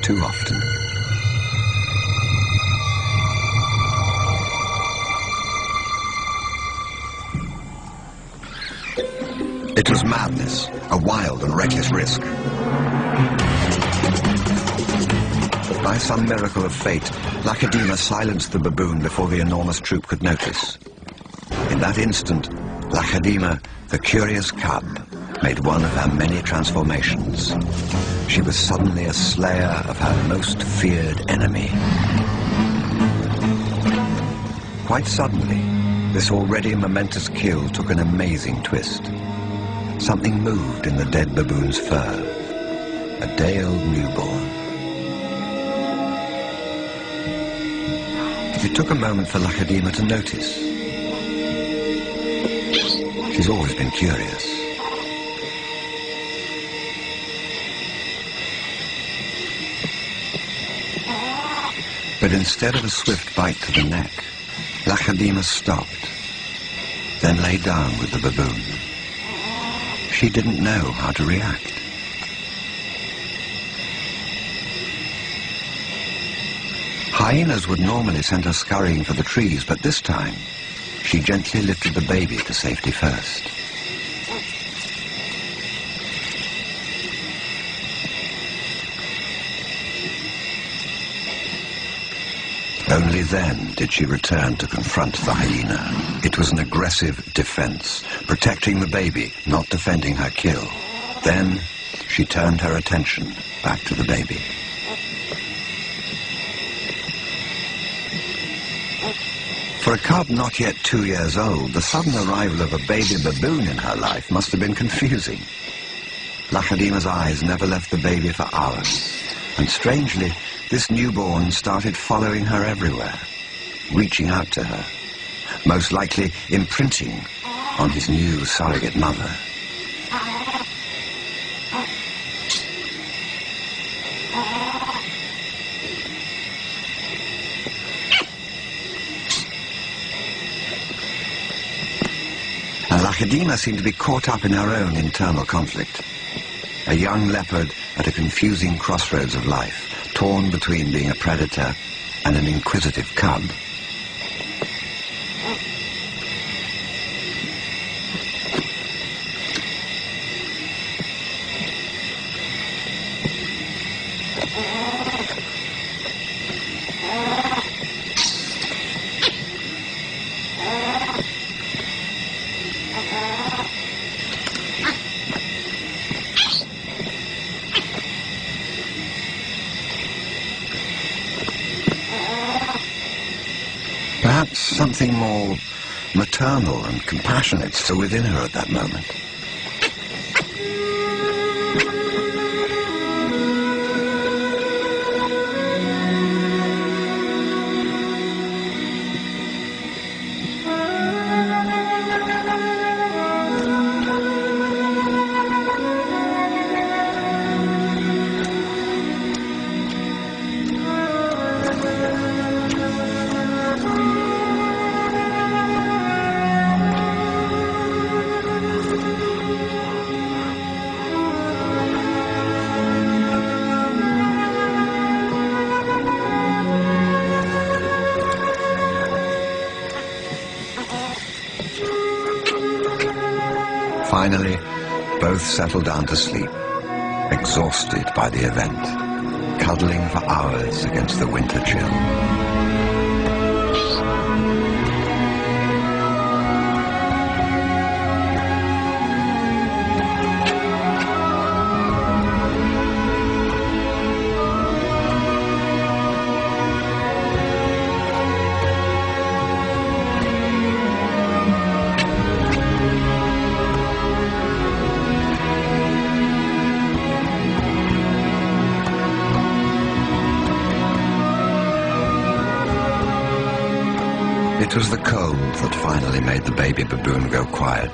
too often. It was madness, a wild and reckless risk. By some miracle of fate, Lacedaemon silenced the baboon before the enormous troop could notice. In that instant, Lacedaemon, the curious cub, made one of her many transformations. She was suddenly a slayer of her most feared enemy. Quite suddenly, this already momentous kill took an amazing twist. Something moved in the dead baboon's fur. A day-old newborn. It took a moment for Lacedaemon to notice. She's always been curious. But instead of a swift bite to the neck, Lacedaemon stopped, then lay down with the baboon. She didn't know how to react. Hyenas would normally send her scurrying for the trees, but this time, she gently lifted the baby to safety first. Only then did she return to confront the hyena. It was an aggressive defense, protecting the baby, not defending her kill. Then, she turned her attention back to the baby. For a cub not yet 2 years old, the sudden arrival of a baby baboon in her life must have been confusing. Lacedaemon's eyes never left the baby for hours, and strangely, this newborn started following her everywhere, reaching out to her, most likely imprinting on his new surrogate mother. And Lacedaemon seemed to be caught up in her own internal conflict. A young leopard at a confusing crossroads of life, torn between being a predator and an inquisitive cub. Perhaps something more maternal and compassionate still within her at that moment. Finally, both settled down to sleep, exhausted by the event, cuddling for hours against the winter chill. It was the cold that finally made the baby baboon go quiet.